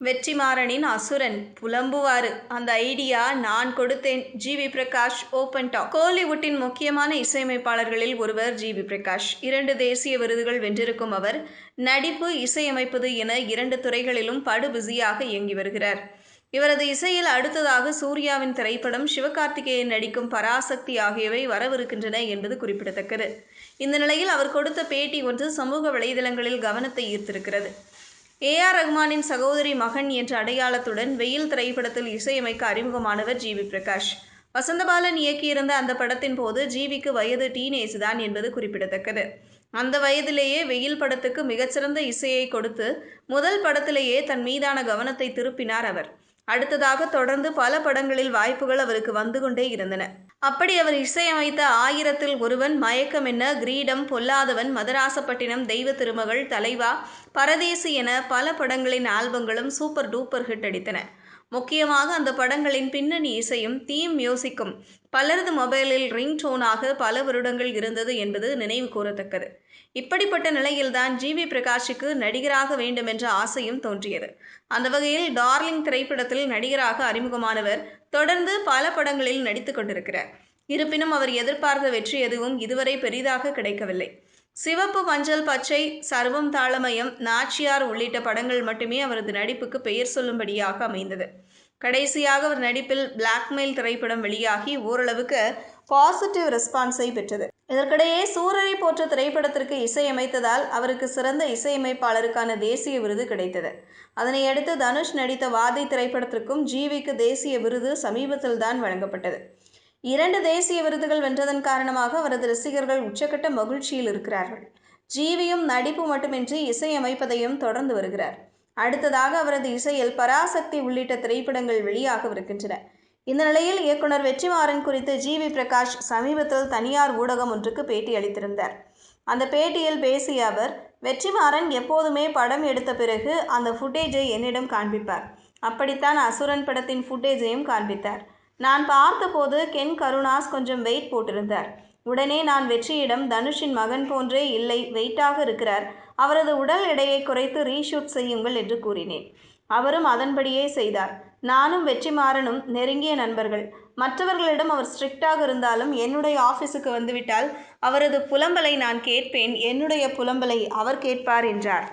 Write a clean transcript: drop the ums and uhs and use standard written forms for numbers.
வெற்றிமாறனின் அசுரன் புலம்புவாரு. அந்த ஐடியா நான் கொடுத்தேன். ஜி.வி. Prakash open talk. கோலிவுட்டின் முக்கியமான இசையமைப்பாளர்களில் ஒருவர் ஜி.வி. பிரகாஷ். 2 தேசிய விருதுகள் வென்றிருக்கும் அவர் நடிப்பு, இசையமைப்பது என 2 துறைகளிலும் படு பிஸியாக இயங்கி வருகிறார். இவரது இசையில் அடுத்ததாக சூர்யாவின் திரைப்படம், சிவகார்த்திகேயன் நடிக்கும் பராசக்தி ஆகியவை வரவிருக்கின்றன என்பது குறிப்பிடத்தக்கது. இந்த நிலையில் அவர் கொடுத்த பேட்டி ஒன்று சமூக வலைதளங்களில் கவனத்தை ஈர்த்திருக்கிறது. ஏ.ஆர். ரகுமானின் சகோதரி மகன் என்ற அடையாளத்துடன் வெயில் திரைப்படத்தில் இசையமைக்க அறிமுகமானவர் ஜி.வி. பிரகாஷ். வசந்தபாலன் இயக்கியிருந்த அந்த படத்தின் போது ஜி.விக்கு வயது டீனேஜ் தான் என்பது குறிப்பிடத்தக்கது. அந்த வயதிலேயே வெயில் படத்துக்கு மிகச்சிறந்த இசையை கொடுத்து முதல் படத்திலேயே தன் மீதான கவனத்தை திருப்பினார் அவர். அடுத்ததாக தொடர்ந்து பல படங்களில் வாய்ப்புகள் அவருக்கு வந்து கொண்டே இருந்தன. அப்படி அவர் இசையமைத்த 1000ல் ஒருவன், மயக்கம் என்ன, கிரீடம், பொல்லாதவன், மதராசப்பட்டினம், தெய்வ திருமகள், தலைவா, பரதேசி என பல படங்களின் ஆல்பங்களும் சூப்பர் டூப்பர் ஹிட் அடித்தன. முக்கியமாக அந்த படங்களின் பின்னணி இசையும் தீம் மியூசிக்கும் பலரது மொபைலில் ரிங் டோனாக பல வருடங்கள் இருந்தது என்பது நினைவு கூறத்தக்கது. இப்படிப்பட்ட நிலையில்தான் ஜி.வி. பிரகாஷுக்கு நடிகராக வேண்டுமென்ற ஆசையும் தோன்றியது. அந்த வகையில் டார்லிங் திரைப்படத்தில் நடிகராக அறிமுகமானவர் தொடர்ந்து பல படங்களில் நடித்து கொண்டிருக்கிறார். இருப்பினும் அவர் எதிர்பார்த்த வெற்றி எதுவும் இதுவரை பெரிதாக கிடைக்கவில்லை. சிவப்பு, மஞ்சள், பச்சை, சர்வம் தாளமயம், நாச்சியார் உள்ளிட்ட படங்கள் மட்டுமே அவரது நடிப்புக்கு பெயர் சொல்லும்படியாக அமைந்தது. கடைசியாக அவர் நடிப்பில் பிளாக்மெயில் திரைப்படம் வெளியாகி ஓரளவுக்கு பாசிட்டிவ் ரெஸ்பான்ஸை பெற்றது. இதற்கிடையே சூரரை போற்ற திரைப்படத்திற்கு இசையமைத்ததால் அவருக்கு சிறந்த இசையமைப்பாளருக்கான தேசிய விருது கிடைத்தது. அதனையடுத்து தனுஷ் நடித்த வாதை திரைப்படத்திற்கும் ஜி.விக்கு தேசிய விருது சமீபத்தில் தான் வழங்கப்பட்டது. 2 தேசிய விருதுகள் வென்றதன் காரணமாக அவரது ரசிகர்கள் உச்சக்கட்ட மகிழ்ச்சியில் இருக்கிறார்கள். ஜி.வியும் நடிப்பு மட்டுமின்றி இசையமைப்பதையும் தொடர்ந்து வருகிறார். அடுத்ததாக அவரது இசையில் பராசக்தி உள்ளிட்ட திரைப்படங்கள் வெளியாகவிருக்கின்றன. இந்த நிலையில் இயக்குனர் வெற்றிமாறன் குறித்து ஜி.வி. பிரகாஷ் சமீபத்தில் தனியார் ஊடகம் ஒன்றுக்கு பேட்டி அளித்திருந்தார். அந்த பேட்டியில் பேசிய அவர், வெற்றிமாறன் எப்போதுமே படம் எடுத்த பிறகு அந்த ஃபுட்டேஜை என்னிடம் காண்பிப்பார். அப்படித்தான் அசுரன் படத்தின் ஃபுட்டேஜையும் காண்பித்தார். நான் பார்த்தபோது கென் கருணாஸ் கொஞ்சம் வெயிட் போட்டிருந்தார். உடனே நான் வெற்றியிடம், தனுஷின் மகன் போன்றே இல்லை, வெயிட்டாக இருக்கிறார், அவரது உடல் எடையை குறைத்து ரீஷூட் செய்யுங்கள் என்று கூறினேன். அவரும் அதன்படியே செய்தார். நானும் வெற்றிமாறனும் நெருங்கிய நண்பர்கள். மற்றவர்களிடம் அவர் ஸ்ட்ரிக்டாக இருந்தாலும் என்னுடைய ஆஃபீஸுக்கு வந்துவிட்டால் அவரது புலம்பலை நான் கேட்பேன், என்னுடைய புலம்பலை அவர் கேட்பார் என்றார்.